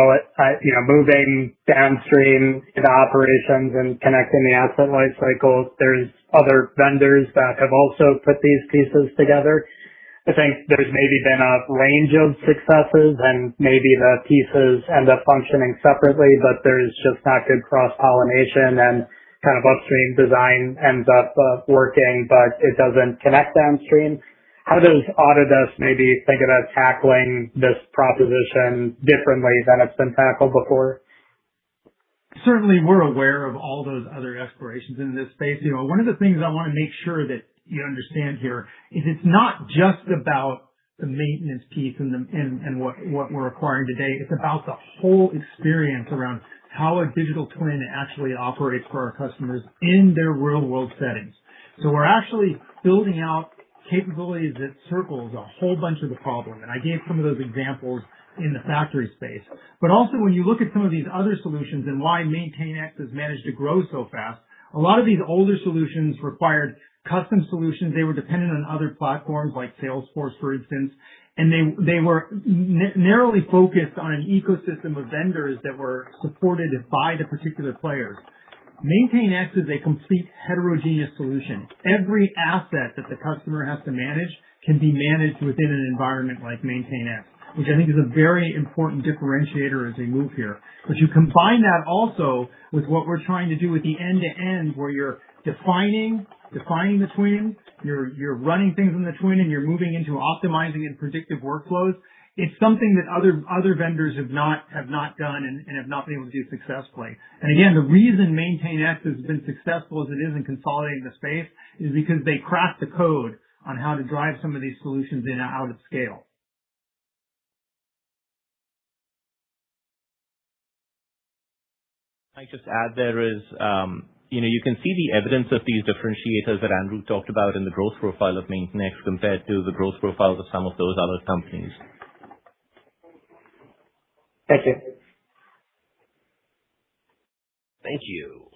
moving downstream into operations and connecting the asset lifecycle, there's other vendors that have also put these pieces together. I think there's maybe been a range of successes and maybe the pieces end up functioning separately, but there's just not good cross-pollination and kind of upstream design ends up working, but it doesn't connect downstream. How does Autodesk maybe think about tackling this proposition differently than it's been tackled before? Certainly, we're aware of all those other explorations in this space. One of the things I want to make sure that you understand here is it's not just about the maintenance piece and what we're acquiring today. It's about the whole experience around how a digital twin actually operates for our customers in their real-world settings. So we're actually building out capabilities that circles a whole bunch of the problem. And I gave some of those examples in the factory space. But also when you look at some of these other solutions and why MaintainX has managed to grow so fast, a lot of these older solutions required custom solutions. They were dependent on other platforms like Salesforce, for instance, and they were narrowly focused on an ecosystem of vendors that were supported by the particular players. MaintainX is a complete heterogeneous solution. Every asset that the customer has to manage can be managed within an environment like MaintainX, which I think is a very important differentiator as we move here. But you combine that also with what we're trying to do with the end-to-end, where you're defining the twin, you're running things in the twin, and you're moving into optimizing and predictive workflows. It's something that other vendors have not done and have not been able to do successfully. And again, the reason MaintainX has been successful as it is in consolidating the space is because they cracked the code on how to drive some of these solutions in out at scale. I just add there is, you can see the evidence of these differentiators that Andrew talked about in the growth profile of MaintainX compared to the growth profiles of some of those other companies. Thank you. Thank you.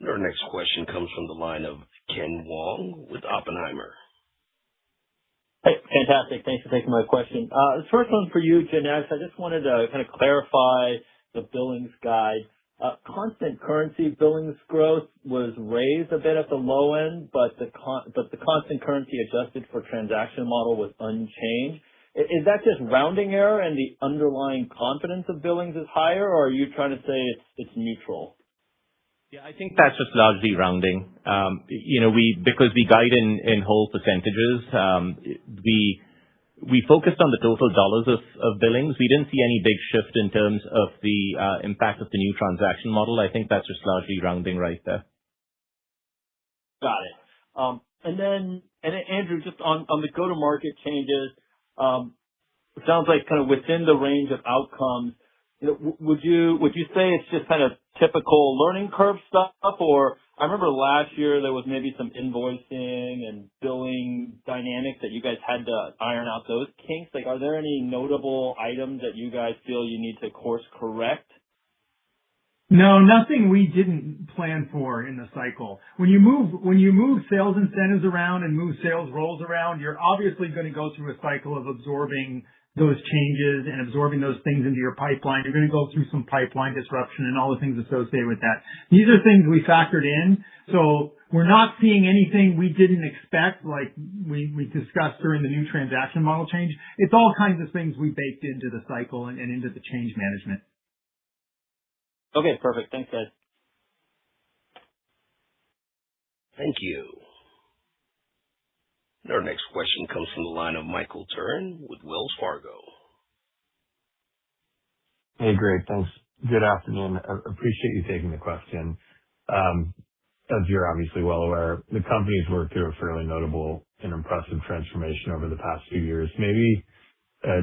Our next question comes from the line of Ken Wong with Oppenheimer. Hey, fantastic. Thanks for taking my question. The first one for you, Janesh. I just wanted to kind of clarify the billings guide. Constant currency billings growth was raised a bit at the low end, but the constant currency adjusted for transaction model was unchanged. Is that just rounding error and the underlying confidence of billings is higher, or are you trying to say it's neutral? Yeah, I think that's just largely rounding. Because we guide in whole percentages, we focused on the total dollars of billings. We didn't see any big shift in terms of the impact of the new transaction model. I think that's just largely rounding right there. Got it. And then Andrew, just on the go-to-market changes, it sounds like kind of within the range of outcomes. Would you say it's just kind of typical learning curve stuff, or I remember last year there was maybe some invoicing and billing dynamics that you guys had to iron out those kinks. Like, are there any notable items that you guys feel you need to course correct? No, nothing we didn't plan for in the cycle. When you move sales incentives around and move sales roles around, you're obviously going to go through a cycle of absorbing those changes and absorbing those things into your pipeline. You're going to go through some pipeline disruption and all the things associated with that. These are things we factored in. So we're not seeing anything we didn't expect, like we discussed during the new transaction model change. It's all kinds of things we baked into the cycle and into the change management. Okay, perfect. Thanks, guys. Thank you. Our next question comes from the line of Michael Turrin with Wells Fargo. Hey, great. Thanks. Good afternoon. I appreciate you taking the question. As you're obviously well aware, the company's worked through a fairly notable and impressive transformation over the past few years. Maybe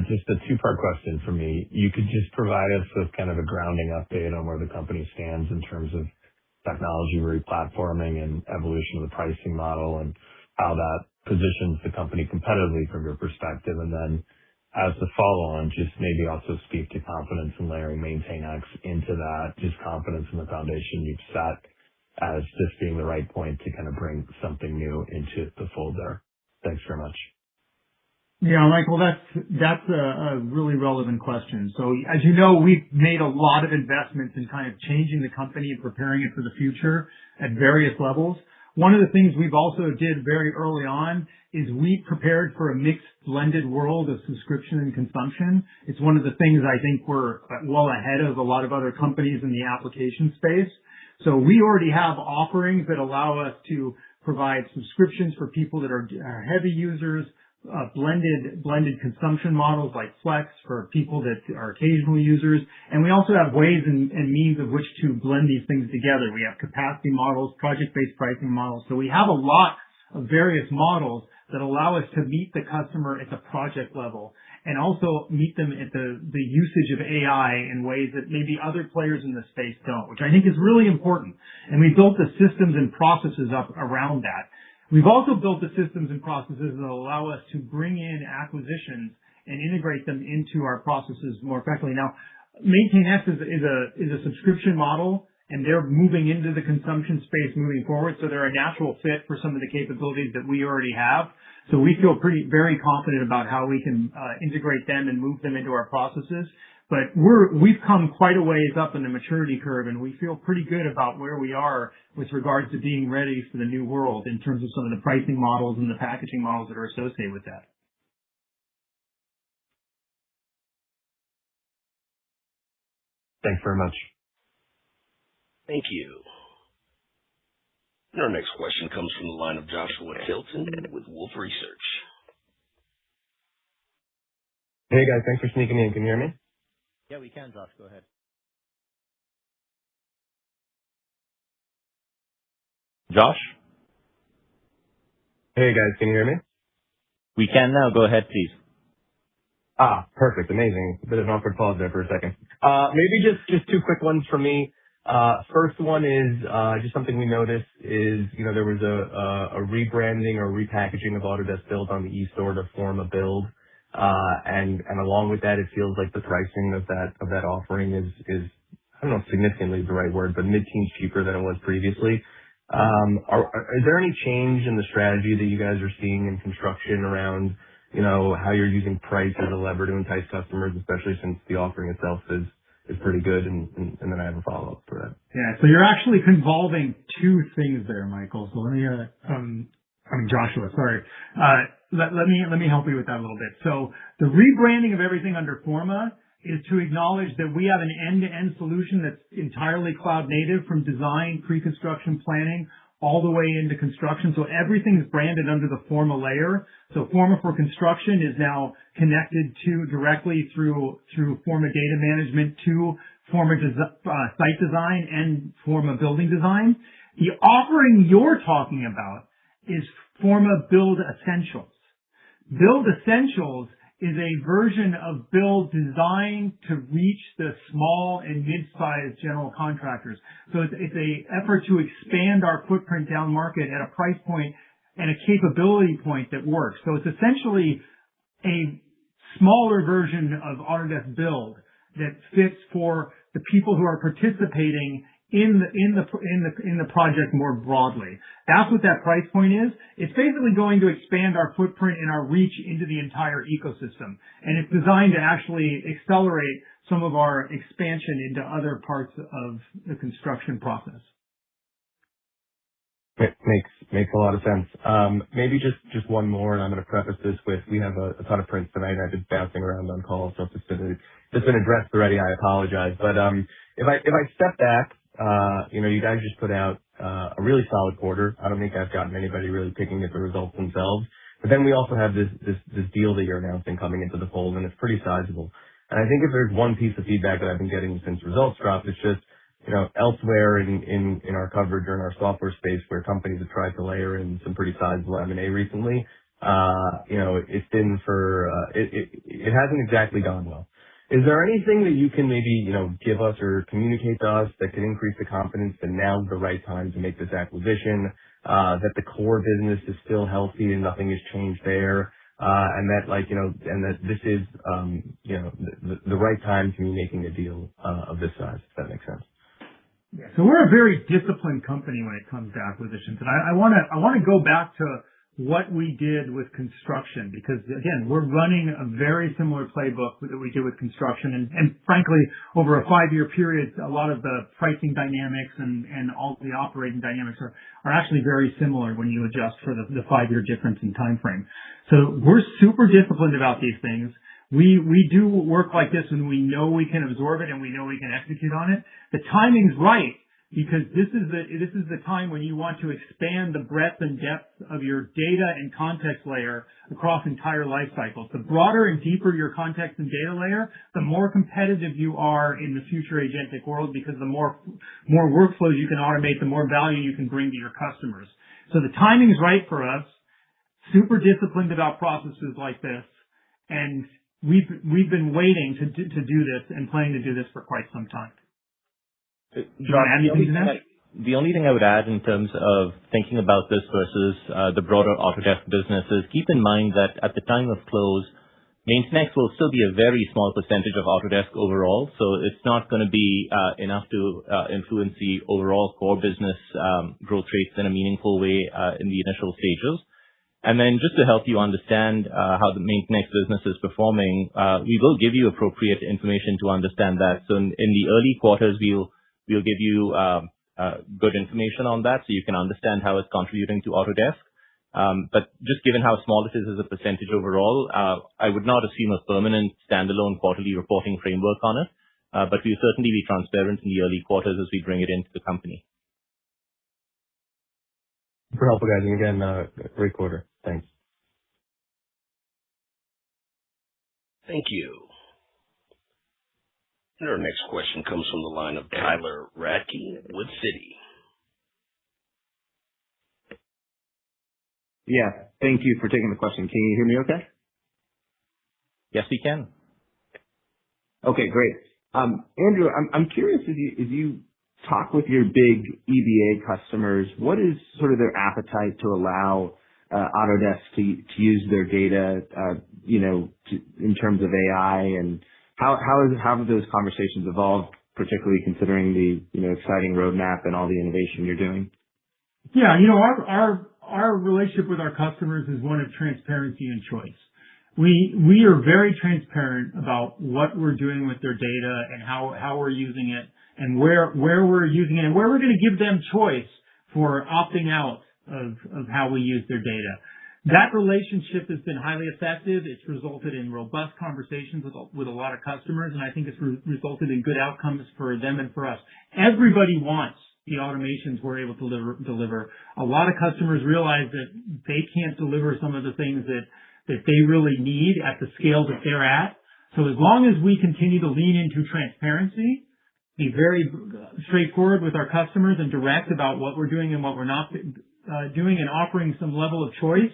just a two-part question for me. You could just provide us with kind of a grounding update on where the company stands in terms of technology replatforming and evolution of the pricing model and how that positions the company competitively from your perspective. And then as the follow-on, just maybe also speak to confidence in layering MaintainX into that, just confidence in the foundation you've set as this being the right point to kind of bring something new into the fold there. Thanks very much. Yeah, Michael, that's a really relevant question. So as you know, we've made a lot of investments in kind of changing the company and preparing it for the future at various levels. One of the things we've also did very early on is we prepared for a mixed blended world of subscription and consumption. It's one of the things I think we're well ahead of a lot of other companies in the application space. So we already have offerings that allow us to provide subscriptions for people that are heavy users, blended consumption models like Flex for people that are occasional users. And we also have ways and means of which to blend these things together. We have capacity models, project-based pricing models. So we have a lot of various models that allow us to meet the customer at the project level and also meet them at the usage of AI in ways that maybe other players in the space don't, which I think is really important. And we built the systems and processes up around that. We've also built the systems and processes that allow us to bring in acquisitions and integrate them into our processes more effectively. Now, MaintainX is a subscription model, and they're moving into the consumption space moving forward, so they're a natural fit for some of the capabilities that we already have. So we feel very confident about how we can integrate them and move them into our processes. But we've come quite a ways up in the maturity curve, and we feel pretty good about where we are with regards to being ready for the new world in terms of some of the pricing models and the packaging models that are associated with that. Thanks very much. Thank you. And our next question comes from the line of Joshua Tilton with Wolfe Research. Hey guys, thanks for sneaking in. Can you hear me? Yeah, we can, Josh. Go ahead. Josh? Hey guys, can you hear me? We can now. Go ahead, please. Perfect. Amazing. A bit of an awkward pause there for a second. Maybe just two quick ones from me. First one is just something we noticed is, there was a rebranding or repackaging of Autodesk Build on the eStore to Forma Build. And along with that, it feels like the pricing of that offering is I don't know if significantly is the right word, but mid-teens cheaper than it was previously. Is there any change in the strategy that you guys are seeing in construction around, how you're using price as a lever to entice customers, especially since the offering itself is pretty good? And then I have a follow-up for that. Yeah. So you're actually convolving two things there, Michael. So let me, Joshua, sorry. Let me help you with that a little bit. So the rebranding of everything under Forma is to acknowledge that we have an end-to-end solution that's entirely cloud native, from design, pre-construction planning, all the way into construction. So everything is branded under the Forma layer. So Forma for Construction is now connected to directly through Forma Data Management to Forma Site Design and Forma Building Design. The offering you're talking about is Forma Build Essentials. Build Essentials is a version of Build designed to reach the small and mid-sized general contractors. So it's a effort to expand our footprint down market at a price point and a capability point that works. So it's essentially a smaller version of Autodesk Build that fits for the people who are participating in the project more broadly. That's what that price point is. It's basically going to expand our footprint and our reach into the entire ecosystem. And it's designed to actually accelerate some of our expansion into other parts of the construction process. Makes a lot of sense. Maybe just one more, and I'm going to preface this with, we have a ton of prints tonight. I've been bouncing around on calls, so if it's been addressed already, I apologize. But if I step back, you guys just put out a really solid quarter. I don't think I've gotten anybody really picking at the results themselves. But then we also have this deal that you're announcing coming into the fold, and it's pretty sizable. And I think if there's one piece of feedback that I've been getting since results dropped, it's just, elsewhere in our coverage or in our software space where companies have tried to layer in some pretty sizable M&A recently, it's been it hasn't exactly gone well. Is there anything that you can maybe, give us or communicate to us that can increase the confidence that now's the right time to make this acquisition, that the core business is still healthy and nothing has changed there, and that and that this is, the right time to be making a deal of this size, if that makes sense? Yeah. So we're a very disciplined company when it comes to acquisitions. And I want to go back to what we did with construction, because again, we're running a very similar playbook that we did with construction. And frankly, over a 5-year period, a lot of the pricing dynamics and all the operating dynamics are actually very similar when you adjust for the 5-year difference in time frame. So we're super disciplined about these things. We do work like this when we know we can absorb it and we know we can execute on it. The timing's right because this is the time when you want to expand the breadth and depth of your data and context layer across entire life cycles. The broader and deeper your context and data layer, the more competitive you are in the future agentic world, because the more workflows you can automate, the more value you can bring to your customers. So the timing's right for us. Super disciplined about processes like this, and we've been waiting to do this and planning to do this for quite some time. John, the only thing I would add in terms of thinking about this versus the broader Autodesk business is keep in mind that at the time of close, MaintainX will still be a very small percentage of Autodesk overall, so it's not going to be enough to influence the overall core business growth rates in a meaningful way in the initial stages. And then just to help you understand how the MaintainX business is performing, we will give you appropriate information to understand that. So in the early quarters, we'll give you good information on that so you can understand how it's contributing to Autodesk. But just given how small it is as a percentage overall, I would not assume a permanent standalone quarterly reporting framework on it. But we'll certainly be transparent in the early quarters as we bring it into the company. Super helpful, guys. And again, great quarter. Thanks. Thank you. And our next question comes from the line of Tyler Radke with Citi. Yeah, thank you for taking the question. Can you hear me okay? Yes, we can. Okay, great. Andrew, I'm curious, as you talk with your big EBA customers, what is sort of their appetite to allow Autodesk to use their data, in terms of AI, and how have those conversations evolved, particularly considering the exciting roadmap and all the innovation you're doing? Yeah, our relationship with our customers is one of transparency and choice. We are very transparent about what we're doing with their data and how we're using it and where we're using it and where we're going to give them choice for opting out of how we use their data. That relationship has been highly effective. It's resulted in robust conversations with a lot of customers, and I think it's resulted in good outcomes for them and for us. Everybody wants the automations we're able to deliver. A lot of customers realize that they can't deliver some of the things that they really need at the scale that they're at. So as long as we continue to lean into transparency, be very straightforward with our customers and direct about what we're doing and what we're not doing, and offering some level of choice,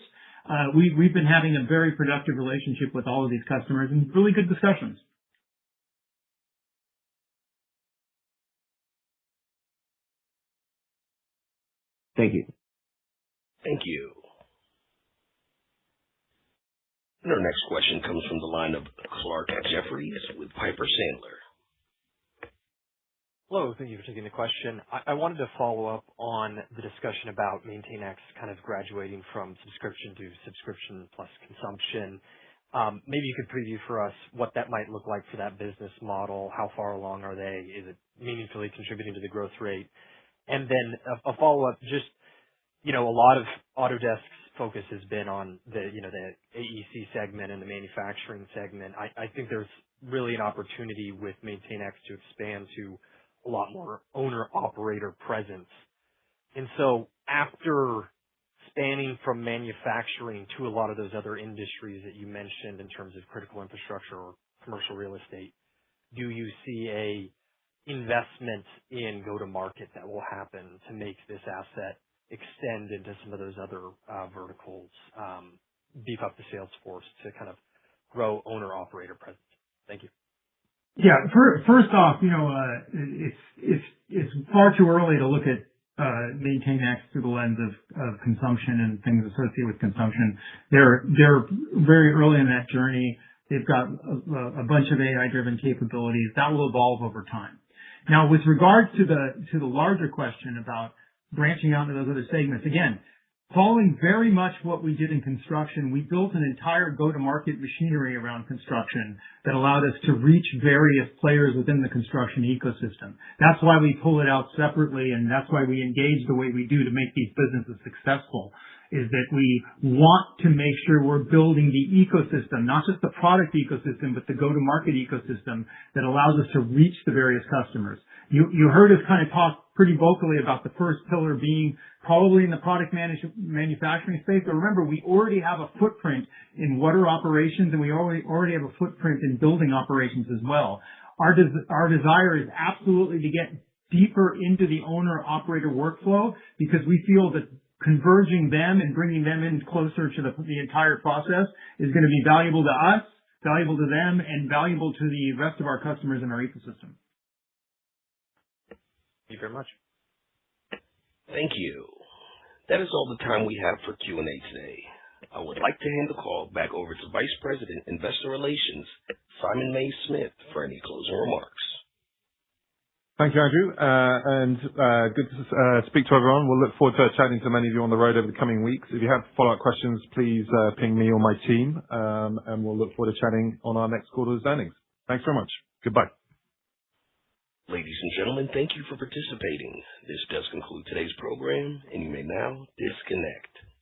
we've been having a very productive relationship with all of these customers and really good discussions. Thank you. Thank you. And our next question comes from the line of Clarke Jeffries with Piper Sandler. Hello, thank you for taking the question. I wanted to follow up on the discussion about MaintainX kind of graduating from subscription to subscription plus consumption. Maybe you could preview for us what that might look like for that business model. How far along are they? Is it meaningfully contributing to the growth rate? And then a follow-up, just, a lot of Autodesk's focus has been on the AEC segment and the manufacturing segment. I think there's really an opportunity with MaintainX to expand to a lot more owner-operator presence. And so after spanning from manufacturing to a lot of those other industries that you mentioned in terms of critical infrastructure or commercial real estate, do you see a investment in go-to-market that will happen to make this asset extend into some of those other verticals, beef up the sales force to kind of grow owner-operator presence? Thank you. Yeah. First off, it's far too early to look at MaintainX through the lens of consumption and things associated with consumption. They're very early in that journey. They've got a bunch of AI-driven capabilities that will evolve over time. Now, with regards to the larger question about branching out into those other segments, again, following very much what we did in construction, we built an entire go-to-market machinery around construction that allowed us to reach various players within the construction ecosystem. That's why we pull it out separately, and that's why we engage the way we do to make these businesses successful, is that we want to make sure we're building the ecosystem, not just the product ecosystem, but the go-to-market ecosystem that allows us to reach the various customers. You heard us kind of talk pretty vocally about the first pillar being probably in the product manufacturing space. But remember, we already have a footprint in water operations, and we already have a footprint in building operations as well. Our desire is absolutely to get deeper into the owner-operator workflow, because we feel that converging them and bringing them in closer to the entire process is going to be valuable to us, valuable to them, and valuable to the rest of our customers in our ecosystem. Thank you very much. Thank you. That is all the time we have for Q&A today. I would like to hand the call back over to Vice President, Investor Relations, Simon Mays-Smith, for any closing remarks. Thank you, Andrew. Good to speak to everyone. We'll look forward to chatting to many of you on the road over the coming weeks. If you have follow-up questions, please ping me or my team, and we'll look forward to chatting on our next quarter's earnings. Thanks very much. Goodbye. Ladies and gentlemen, thank you for participating. This does conclude today's program, and you may now disconnect.